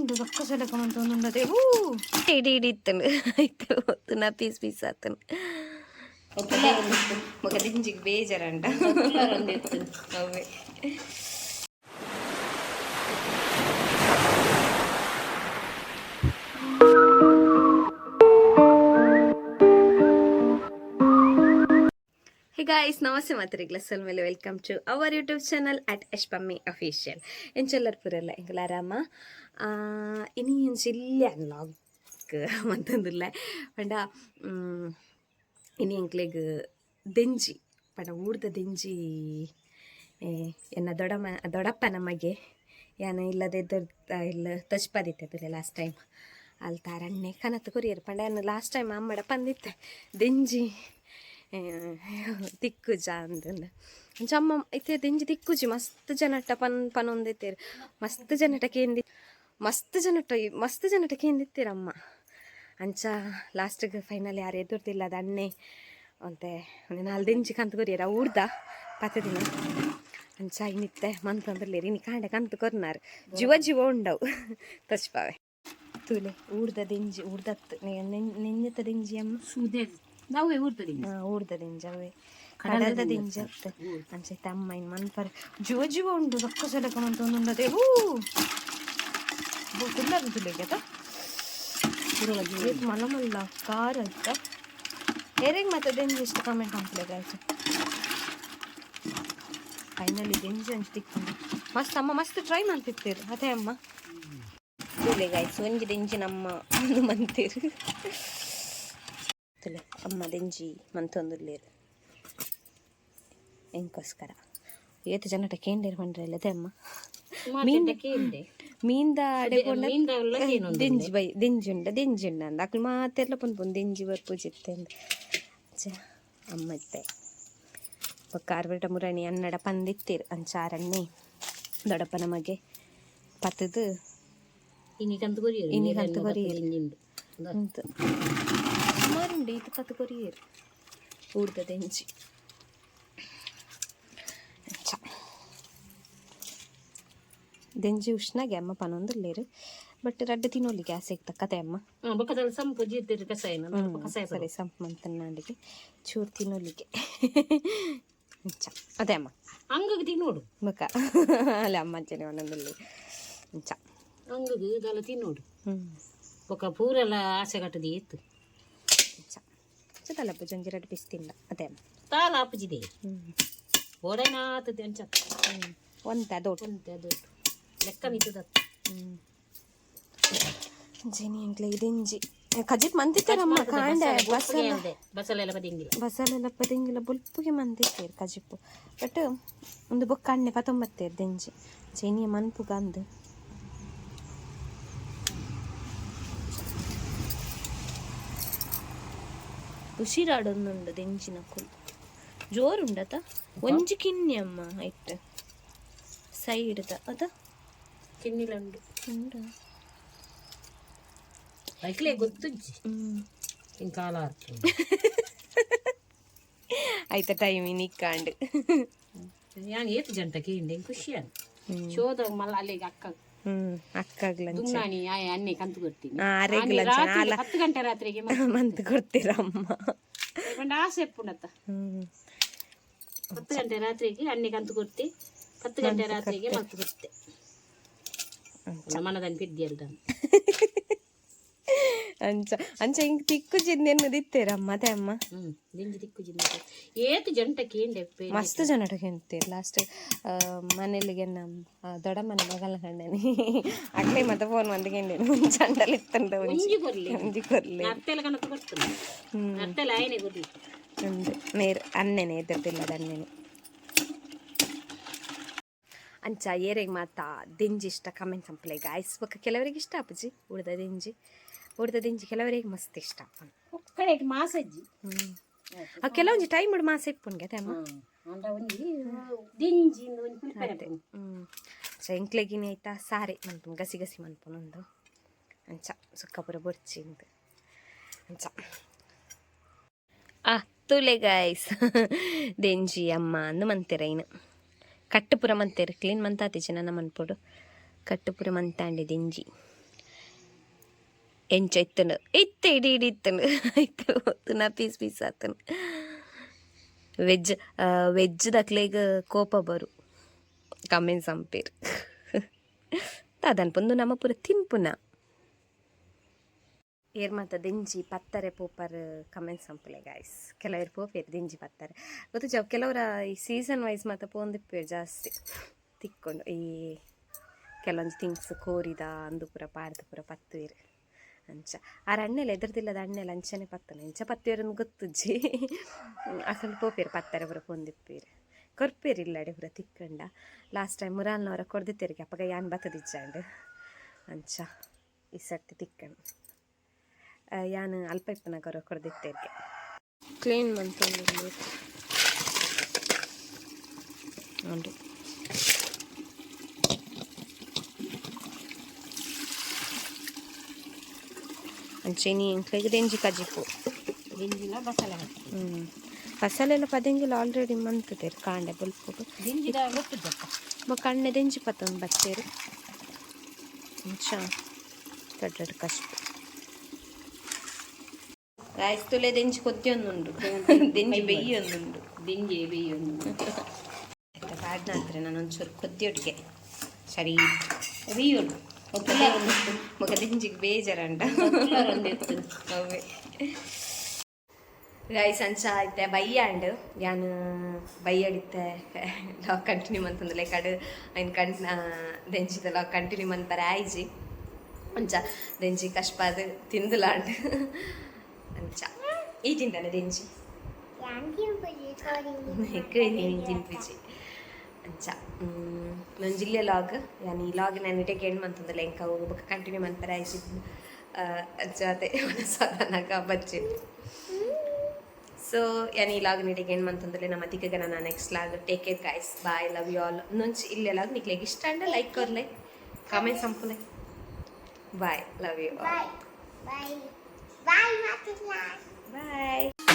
ఉండు ఒక్క సెలకమంత ఉండదు ఇడి ఇడి ఇస్తాను అయితే నా పీస్ పీస్ అతను ఒక దింజికి బేజారంట అవే Hey guys, namaste matrigla salmele welcome to our YouTube channel at Ashpammi Official. Encheller purella engalarama ini enchilla vlog mantandulla panda ini enkleg denji panda ಊರ್ದ denji ಎನ್ನ ದೊಡ್ಡಪ್ಪ ನಮಗೆ ಯಾನ ಇಲ್ಲದೆ ಇಲ್ಲ ತಚ್ಪದಿತ್ತೆ ಲಾಸ್ಟ್ ಟೈಮ್ ಅಲ್ಲಿ ತಾರಣ್ಣೆ ಕನತ್ತು ಕೊರಿಯರ್ ಪಂಡ ಲಾಸ್ಟ್ ಟೈಮ್ ಅಮ್ಮಡ ಪಂದಿತ್ತೆ ದೆಂಜಿ ತಿಕ್ಕುಜ ಅಂತಂದು ಜಮ್ಮ ಐತೆ ದೆಂಜಿ ತಿಕ್ಕುಜಿ ಮಸ್ತ್ ಜನಟ ಪನೊಂದಿತ್ತೇರು ಮಸ್ತ್ ಜನಟ ಕೇಂದಿತ್ತೀರಮ್ಮ ಅಂಚ ಲಾಸ್ಟಿಗೆ ಫೈನಲ್ ಯಾರು ಎದುರ್ತಿಲ್ಲ ಅದು ಅಣ್ಣೆ ಅಂತೆ ನಾಲ್ ದೆಂಜಿ ಕಂತು ಕೊರಿಯರ ಊರ್ದ ಪತ್ತು ದಿನ ಅಂಚ ಇನ್ನಿತ್ತೆ ಮಂತಂದ್ರಲೇರಿ ಇನ್ನು ಕಾಂಡೆ ಕಂತು ಕೊರ್ನಾರು ಜೀವ ಉಂಡವು ತಚ್ಪಾವೆ ತೂಲೆ ಊರ್ದ ದೆಂಜಿ ಊರ್ದತ್ತು ನೆಂಜತ್ತ ದೆಂಜಿ ಅಮ್ಮ ಸುದೇ ನಾವೇ ಊರ್ದ ದೆಂಜಿ ಅವೇ ಕಡಲ್ದ ದೆಂಜಿ ಅತ್ತ ಅಂಚೈತೆ ಅಮ್ಮ ಇನ್ನು ಮನ್ಪರ ಜೀವ ಉಂಡು ಒಕ್ಕ ಸೆಲಕಮಂತ ಒಂದೊಂದದೇ ತುಲ್ಲದು ತುಲೆಗೆತ ಮಲ್ಲ ಖಾರ ಆಯ್ತಾ ಹೇರಿಗೆ ಮತ್ತೆ ದೆಂಜಿ ಎಷ್ಟು ಕಮೆಂಟ್ ಹಾಕ್ಲಿಕ್ಕೆ ಆಯ್ತು ಫೈನಲಿ ದೆಂಜಿ ಅಂತ ತಿಕ್ಕೊಂಡು ಮಸ್ತ್ ಅಮ್ಮ ಮಸ್ತ್ ಟ್ರೈ ಮಾಡ್ತಿರ್ತೀರಿ ಅದೇ ಅಮ್ಮ ತುಲೆ ಗಾಯ್ತು ಒಂಜಿ ದೆಂಜಿ ನಮ್ಮ ಮಂತೀರು ತುಲೆ ಅಮ್ಮ ದೆಂಜಿ ಮಂತೊಂದುಲ್ಲೇರು ಎಂಕೋಸ್ಕರ ಏತು ಜನಟ ಕೇಂಡೇರು ಬಂದ್ರಲ್ಲ ಅದೇ ಅಮ್ಮ ಮೀಂದ ಅಡೆಕೊಂಡ ದೆಂಜಿ ಉಂಡ ಅಂದ ಅಕ್ಳು ಮಾತೆಲ್ಲ ಪನ್ಪುಂಡು ದೆಂಜಿ ಬರ್ಪೂಜಿತ್ತೆ ಅಂದ ಅಮ್ಮ ಇತ್ತೆ ಕಾರ್ಬೆಟ ಮುರಣಿ ಅನ್ನಡ ಪಂದಿತ್ತೀರು ಅಂಚಾರಣ್ಣೆ ದೊಡ್ಡಪ್ಪ ನಮಗೆ ಪತ್ತದು ಇನ್ನಿಕಂತ ಕೊರಿಯರು ಸುಮಾರುಂಡು ಇದು ಪತ್ತು ಕೊರಿಯರು ಊರ್ದ ದೆಂಜಿ ದೆಂಜಿ ಉಷ್ಣಾಗೆ ಅಮ್ಮ ಪನೊಂದುಲ್ಲೇರು ಬಟ್ ರಡ್ಡು ತಿನ್ನೋಲಿಕ್ಕೆ ಆಸೆ ಇತ್ತ ಕತೆ ಅಮ್ಮ ಸಂಪು ಜೀರ್ತಿರು ಕಸಾಯ ಸರಿ ಸಂಪು ಮಂತನ್ನಾಡಿಗೆ ಚೂರು ತಿನ್ನೋಲಿಕ್ಕೆ ಅದೇ ಅಮ್ಮ ಹಂಗಾಗಿ ತಿನ್ನೋಡು ಮುಖ ಅಲ್ಲ ಅಮ್ಮ ಅಜ್ಜನೆ ಒಂದೊಂದಲ್ಲಿ ಹಂಗಾಗಿ ಇದೆಲ್ಲ ತಿನ್ನೋಡು ఒక పూరెಲ್ಲ ಆಸೆ ಕಟ್ಟದಿ ಎತ್ತು ತಲಪ್ಪು ಜಂಜಿ ರಡ್ಡು ಪೀಸ್ ತಿಂದ ಅದೇ ಅಮ್ಮ ತಾಲ ಆಪುಜಿದೆ ಓಡೈನ ಆತದೆ ಅಂಚ ಒಂದ ದೊಡ್ಡ ಲೆಕ್ಕ ಮಿತ್ತದ ಜೇನಿ ಎಂಕ್ಲೆ ಇದೆಂಜಿ ಕಜಿತ್ ಮಂತಿತ್ತಾರಮ್ಮ ಕಾಂಡೆ ಬಸಲೆಲ್ಲ ಪದಿಂಗಿಲ್ಲ ಬುಲ್ಪುಗೆ ಮಂತಿತ್ತೇರು ಕಜಿಪ್ಪು ಬಟ್ ಒಂದು ಬೊಕ್ಕ ಅಣ್ಣೆ ಪತೊಂಬತ್ತೇರು ದೆಂಜಿ ಜೇನಿಯ ಮನ್ಪುಗ ಅಂದು ಉಸಿರಾಡೊಂದುಂಡು ದೆಂಜಿನ ಕುಲ್ ಜೋರುಂಡತ ಒಂಜಿ ಕಿನ್ನಿ ಅಮ್ಮ ಐಟ್ ಸೈಡ್ದ ಅದ ಕಿನ್ನಿಲುಂಡು ಉಂಡ ಐಕ್ಲೆ ಗೊತ್ತುಜ್ಜಿ ಇನ್ ಕಾಲ ಆಯ್ತ ಟೈಮ್ ನಿಕ್ಕಾಂಡು ಯಾನ್ ಏತು ಜಂಟಕ್ಕೆ ಹಿಂದೆ ಖುಷಿ ಅನ್ ಶೋಧ ಮಲ್ಲ ಅಲ್ಲಿಗೆ ಅಕ್ಕಾಗ್ಲ ದುಮ್ನಾನಿ ಅನ್ನೆ ಕಂತು ಕೊಡ್ತೀನಿ 10 ಗಂಟೆ ರಾತ್ರಿಗೆ ಮಂತ್ ಕೊಡ್ತೀರ ಅಮ್ಮ ಆಸೆ ಎಪ್ಪುಂಡತ್ತ 10 ಗಂಟೆ ರಾತ್ರಿಗೆ ಅನ್ನೆ ಕಂತು ಕೊಡ್ತಿ 10 ಗಂಟೆ ರಾತ್ರಿಗೆ ಮಲ್ತು ಕೊಡ್ತೆ ಮನದಲ್ಲಿ ಬಿದ್ದಿಯಲ್ದ ಅಂಚ ಹಿಂಗ್ ತಿಕ್ಕು ಜಿನ್ನೆನ್ನು ದಿತ್ತೇರಮ್ಮ ಅದೇ ಅಮ್ಮ ದಿಂಜಿ ತಿಕ್ಕು ಜಿನ್ನ ಏತು ಜಂಟಕ್ಕೆ ಮಸ್ತ್ ಜನಟಕ್ಕೆ ಎಂತೀರಿ ಲಾಸ್ಟ್ ಮನೇಲಿಗೆ ನಮ್ಮ ದೊಡ್ಡ ಮನೆ ಮಗಲ ಕಂಡೇನಿ ಅಗ್ಲಿ ಮತ್ತೆ ಫೋನ್ ಮಂದಿಗೆಂಡೇನು ಚಂಡಲ್ ಇತ್ತಂದ ಒಂಜಿ ಕೊರ್ಲಿ ಅತ್ತೆಲ್ಲ ಕಣಕ್ಕೆ ಬರ್ತದೆ ಅತ್ತೆಲ್ಲ ಆಯ್ನೆ ಗೊತ್ತಿ ನೇರ್ ಅನ್ನೆನೆ ಎದ್ದಿಲ್ಲ ಅನ್ನೆನೆ ಅಂಚ ಏರೆಗೆ ಮಾತಾ ದೆಂಜಿ ಇಷ್ಟ ಕಮೆಂಟ್ ಸಂಪ್ಲೆ ಗಾಯ್ಸ್ ಬೊಕ್ಕ ಕೆಲವರಿಗೆ ಇಷ್ಟ ಅಪ್ಪಜಿ ಉಡ್ದ ದೆಂಜಿ ಕೆಲವರಿಗೆ ಮಸ್ತ್ ಇಷ್ಟ ಕಡೆಗೆ ಮಾಸಜ್ಜಿ ಕೆಲವೊಂಜಿ ಟೈಮ್ ಉಡ್ ಮಾಸ ಇಪ್ಪುನ್ಗೆ ಅದೇ ಅಮ್ಮ ಎಂಕ್ಲೆಗಿನಿ ಆಯ್ತಾ ಸಾರೆ ಮನ್ಪುನ್ ಗಸಿ ಗಸಿ ಮನ್ಪುನೊಂದು ಅಂಚ ಸುಕ್ಕಪುರ ಬೊರ್ಚಿ ಅಂಚ ತುಲೆ ಗಾಯ್ಸ್ ದೆಂಜಿ ಅಮ್ಮ ಅಂದು ಮಂತೆರ ಇನ್ನು ಕಟ್ಟುಪುರ ಮಂತೇರು ಕ್ಲೀನ್ ಮಂತಾತಿಜಿ ನನ್ನ ಮನ್ಪೊಡು ಕಟ್ಟುಪುರ ಮಂತಾಂಡೆ ದೆಂಜಿ ಎಂಚ ಇತ್ತನು ಇತ್ತೆ ಇಡೀ ಇಡೀ ಇತ್ತನು ಇತ್ತು ಹೊತ್ತುನ ಪೀಸ್ ಆತನು ವೆಜ್ ದಕ್ಲೆಗ್ ಕೋಪ ಬರು ಕಮ್ಮಿನ ಸಂಪೇರು ಅದನ್ಪೊಂದು ನಮ್ಮ ಪೂರ ತಿನ್ಪುನ ಏರ್ ಮಾತ ದೆಂಜಿ ಪತ್ತರೆ ಪೋಪರ್ ಕಮೆಂಟ್ ಸಂಪಲೆ ಗಾಯ್ಸ್ ಕೆಲವರು ಪೋಪೇರು ದೆಂಜಿ ಪತ್ತರೆ ಗೊತ್ತು ಜವ್ ಕೆಲವರ ಈ ಸೀಸನ್ ವೈಸ್ ಮಾತ ಪೋಂದಿಪ್ಪೇರು ಜಾಸ್ತಿ ತಿಕ್ಕೊಂಡು ಈ ಕೆಲವೊಂದು ಥಿಂಗ್ಸ್ ಕೋರಿದ ಅಂದು ಪೂರ ಪಾಡ್ದು ಪೂರ ಪತ್ತುವೇರು ಅಂಚ ಆರ ಅಣ್ಣೆಲ್ಲ ಎದುರ್ದಿಲ್ಲದ ಅಣ್ಣೆಲ್ಲ ಅಂಚನೆ ಪತ್ತನ ಇಂಚ ಪತ್ತುವೇರನ್ನು ಗೊತ್ತುಜ್ಜಿ ಅಸಲು ಪೋಪೇರು ಪತ್ತರೆ ಪೂರ ಪೋಂದಿಪ್ಪೇರು ಕೊರ್ಪೇರು ಇಲ್ಲಡೆ ಪೂರ ತಿಕ್ಕಂಡ ಲಾಸ್ಟ್ ಟೈಮ್ ಮುರಾಲ್ನವರ ಕೊಡ್ದಿತ್ತೇರಿಗೆ ಅಪ್ಪಗ ಯಾನ್ ಬತ್ತದಿಜ್ಜಾಂಡು ಅಂಚ ಈ ಸರ್ತಿ ತಿಕ್ಕಂಡು ಯಾನ್ ಅಲ್ಪ ಇಪ್ಪನಾಗವ್ರ ಕೊಡ್ದಿತ್ತೇರಿಗೆ ಕ್ಲೀನ್ ಮಾಡ್ಕೊಂಡು ನೋಡಿ ಅಂಚೆನಿ ಎಂಕ್ಲೆಗ್ ದೆಂಜಿ ಕಜಿಪು ದಿಂಜಿಲ ಬಸಳೆ ಬಸಲೆಲ್ಲ ಪದಿಂಗಿಲ್ಲ ಆಲ್ರೆಡಿ ಮಂತದೇರು ಕಾಂಡೆ ಬಲ್ಪು ದಿಂಜಿದ ಗೊತ್ತಿದ್ದಪ್ಪ ಕಣ್ಣೆ ದೆಂಜಿ ಪತ್ತೊಂದು ಬತ್ತೇರು ಅಂಚ ದೊಡ್ಡ ಕಷ್ಟ ರಾಯ್ಸ್ ತುಲೆ ದೆಂಜಿ ಕೊತ್ತಿಯೊಂದುಂಡು ದೆಂಜಿ ಬೆಯ್ಯೊಂದುಂಡು ದಿಂಜಿ ಬೇಯೊಂದು ಕಾಡ್ನ ಹತ್ರ ನಾನು ಒಂಚೂರು ಕೊದ್ದಿಯೊಟ್ಟಿಗೆ ಸರಿ ಬೇಯೋಡು ಮಗ ದೆಂಜಿಗೆ ಬೇಜಾರಂಡ ಅವೇ ಗೈಸ್ ಅಂಚ ಐತೆ ಬಯ್ಯಾಂಡ್ ಯಾನು ಬಯ್ಯಡಿತ್ತೆ ಲಾಗ್ ಕಂಟಿನ್ಯೂ ಮಂತಂದ್ರೆ ಕಡು ಐನ್ ದೆಂಜಿದ ಲಾಗ್ ಕಂಟಿನ್ಯೂ ಮಂತಾರೆ ಆಯ್ಜಿ ಅಂಚ ದೆಂಜಿ ಕಷ್ಪಾದ ತಿಂದುಲಾಂಡ್ ಅಂಚ ಈ ತಿಂತಾನೆ ದೆಂಜಿ ತಿನ್ಪಿಜಿ ಅಂಚ ನನ್ನ ಜಿಲ್ಲೆ ಲಾಗ್ ಯಾನ್ ಈ ಲಾಗ್ ನಾನು ಇಟಕ್ಕೆ ಏನು ಮಂತಂದ್ರೆ ಎಂಕ ಹೋಗ್ಬೇಕು ಕಂಟಿನ್ಯೂ ಮಂತಾರೆ ಆಯ್ಜಿ ಜೊತೆ ಸಾಧಾರಣ ಬಚ್ಚಿ ಸೊ ಯಾನ್ ಈ ಲಾಗ್ ನೀಟಿಗೆ ಏನು ಮಂತಂದ್ರೆ ನಮ್ಮ ತಿಕ್ಕಗ ನಾನು next vlog take care guys bye love you all ನೊಂಚ್ ಇಲ್ಲೇ ಲಾಗ್ ನಿಕ್ಲೆಗ್ ಇಷ್ಟ ಅಂಡ ಲೈಕ್ ಕೊರ್ಲೆ ಕಾಮೆಂಟ್ ಸಂಪುಲೆ bye love you all bye